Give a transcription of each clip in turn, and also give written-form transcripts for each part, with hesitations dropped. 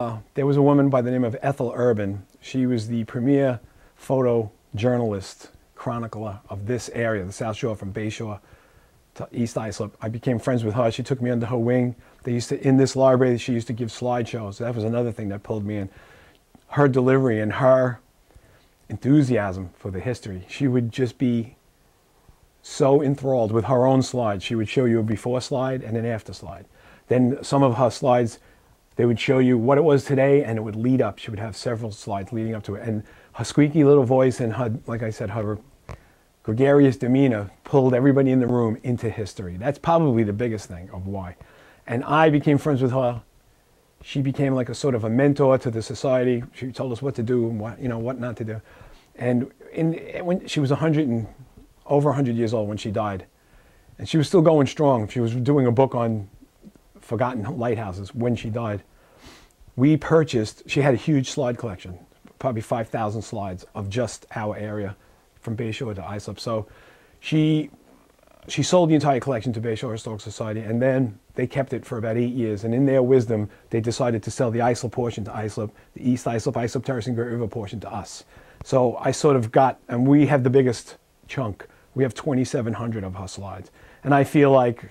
There was a woman by the name of Ethel Urban. She was the premier photojournalist, chronicler of this area, the South Shore, from Bayshore to East Islip. I became friends with her. She took me under her wing. They used to, in this library, she used to give slideshows. That was another thing that pulled me in. Her delivery and her enthusiasm for the history. She would just be so enthralled with her own slides. She would show you a before slide and an after slide. Then some of her slides, they would show you what it was today, and it would lead up. She would have several slides leading up to it. And her squeaky little voice and her, like I said, her gregarious demeanor pulled everybody in the room into history. That's probably the biggest thing of why. And I became friends with her. She became like a sort of a mentor to the society. She told us what to do and what, what not to do. And when she was over 100 years old when she died, and she was still going strong. She was doing a book on forgotten lighthouses when she died. We purchased, she had a huge slide collection, probably 5,000 slides of just our area from Bayshore to Islip. So she sold the entire collection to Bayshore Historical Society, and then they kept it for about 8 years. And in their wisdom, they decided to sell the Islip portion to Islip, the East Islip, Islip Terrace and Great River portion to us. So I sort of got, and we have the biggest chunk. We have 2,700 of her slides. And I feel like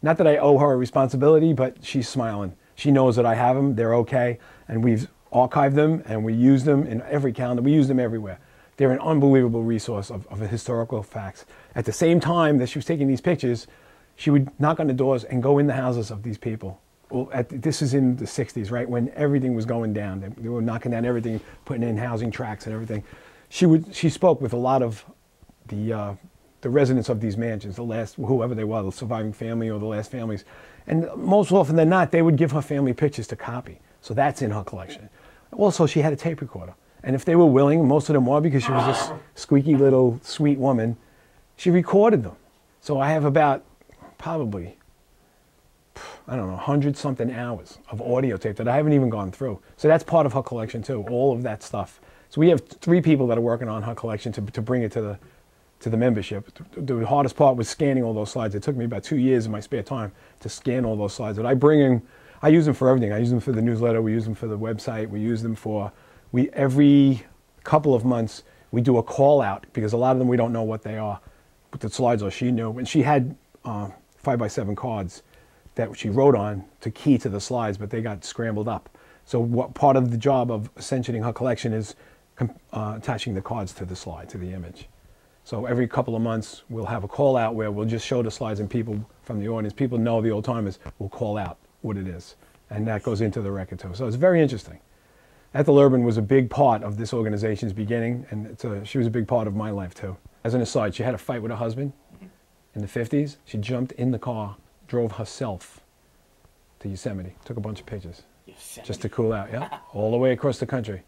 not that I owe her a responsibility, but she's smiling. She knows that I have them, they're okay, and we've archived them, and we use them in every calendar. We use them everywhere. They're an unbelievable resource of historical facts. At the same time that she was taking these pictures, she would knock on the doors and go in the houses of these people. Well, this is in the 60s, right, when everything was going down. They were knocking down everything, putting in housing tracts and everything. She spoke with a lot of the residents of these mansions, whoever they were, the surviving family or the last families. And most often than not, they would give her family pictures to copy. So that's in her collection. Also, she had a tape recorder. And if they were willing, most of them were, because she was this squeaky little sweet woman, she recorded them. So I have about probably, I don't know, 100-something hours of audio tape that I haven't even gone through. So that's part of her collection too, all of that stuff. So we have 3 people that are working on her collection to bring it to the membership. The hardest part was scanning all those slides. It took me about 2 years in my spare time to scan all those slides. But I use them for everything. I use them for the newsletter. We use them for the website. We use them for, every couple of months, we do a call out, because a lot of them we don't know what they are. But the slides are, she knew. And she had 5x7 cards that she wrote on to key to the slides, but they got scrambled up. So what part of the job of ascensioning her collection is attaching the cards to the slide, to the image. So every couple of months, we'll have a call out where we'll just show the slides, and people from the audience, people know, the old timers, will call out what it is. And that goes into the record too. So it's very interesting. Ethel Urban was a big part of this organization's beginning, and she was a big part of my life too. As an aside, she had a fight with her husband in the 50s. She jumped in the car, drove herself to Yosemite, took a bunch of pictures just to cool out, yeah? All the way across the country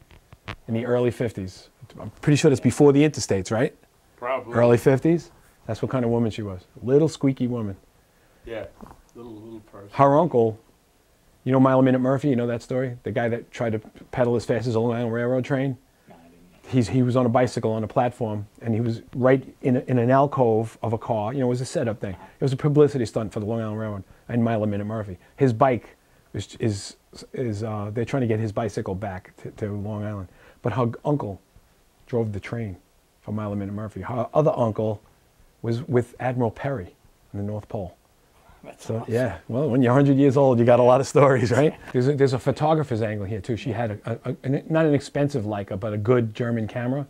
in the early 50s. I'm pretty sure that's before the interstates, right? Probably. Early 50s? That's what kind of woman she was. Little squeaky woman. Yeah, little person. Her uncle, you know Mile a Minute Murphy, you know that story? The guy that tried to pedal as fast as a Long Island Railroad train? No, I didn't know. He was on a bicycle on a platform, and he was right in an alcove of a car. It was a setup thing. It was a publicity stunt for the Long Island Railroad and Mile a Minute Murphy. His bike they're trying to get his bicycle back to Long Island. But her uncle drove the train for Mile a Minute Murphy. Her other uncle was with Admiral Perry in the North Pole. That's So awesome. yeah, well, when you're 100 years old, you got a lot of stories, right? There's a photographer's angle here too. She had not an expensive Leica, but a good German camera.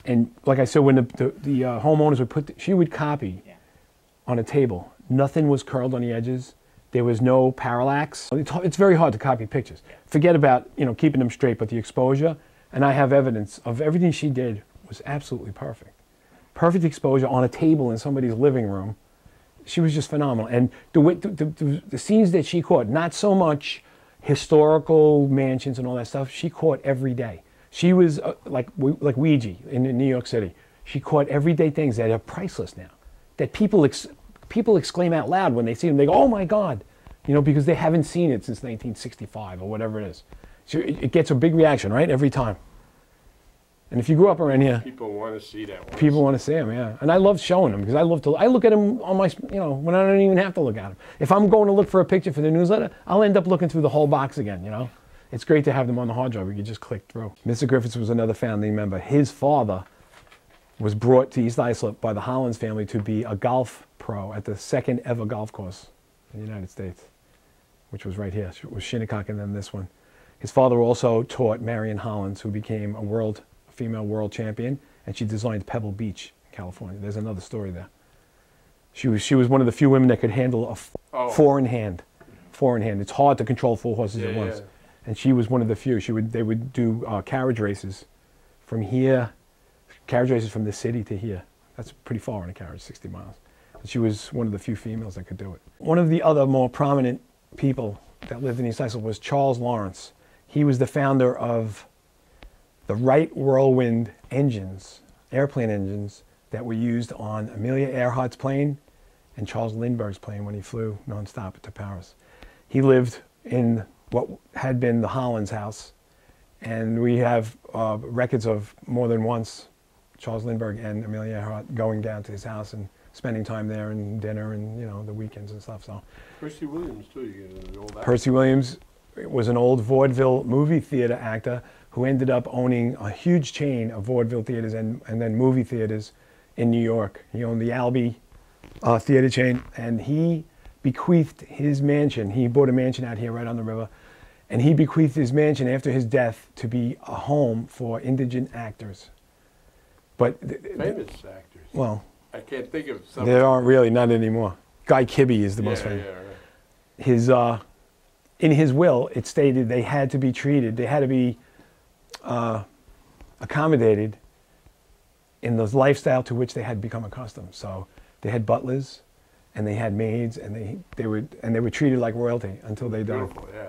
And like I said, when the homeowners would she would copy on a table. Nothing was curled on the edges. There was no parallax. It's very hard to copy pictures. Forget about keeping them straight, but the exposure. And I have evidence of everything she did was absolutely perfect. Perfect exposure on a table in somebody's living room. She was just phenomenal. And the scenes that she caught, not so much historical mansions and all that stuff, she caught every day. She was like Ouija in New York City. She caught everyday things that are priceless now, that people exclaim out loud when they see them. They go, "Oh my God," because they haven't seen it since 1965 or whatever it is. So it gets a big reaction, right, every time. And if you grew up around here, people want to see that one. people want to see them, yeah. And I love showing them, because I look at them on my, when I don't even have to look at them. If I'm going to look for a picture for the newsletter, I'll end up looking through the whole box again, It's great to have them on the hard drive. We could just click through. Mr. Griffiths was another founding member. His father was brought to East Islip by the Hollins family to be a golf pro at the second ever golf course in the United States, which was right here. It was Shinnecock and then this one. His father also taught Marion Hollins, who became a female world champion, and she designed Pebble Beach, California. There's another story there. She was one of the few women that could handle a four in hand. It's hard to control 4 horses at once. And she was one of the few. They would do carriage races from here, carriage races from the city to here. That's pretty far in a carriage, 60 miles. And she was one of the few females that could do it. One of the other more prominent people that lived in East Islip was Charles Lawrence. He was the founder of the Wright Whirlwind engines, airplane engines, that were used on Amelia Earhart's plane and Charles Lindbergh's plane when he flew nonstop to Paris. He lived in what had been the Hollins house, and we have records of more than once Charles Lindbergh and Amelia Earhart going down to his house and spending time there and dinner and, you know, the weekends and stuff. So Percy Williams too. You get the old actor. Percy Williams was an old vaudeville movie theater actor who ended up owning a huge chain of vaudeville theaters and then movie theaters in New York. He owned the Albee theater chain, and he bequeathed his mansion. He bought a mansion out here right on the river, and he bequeathed his mansion after his death to be a home for indigent actors. But famous actors. Well, I can't think of some. There aren't really, not anymore. Guy Kibbe is the most famous. Yeah, right. In his will, it stated they had to be treated, they had to be accommodated in the lifestyle to which they had become accustomed. So they had butlers, and they had maids, and they were treated like royalty until they died. Beautiful, yeah.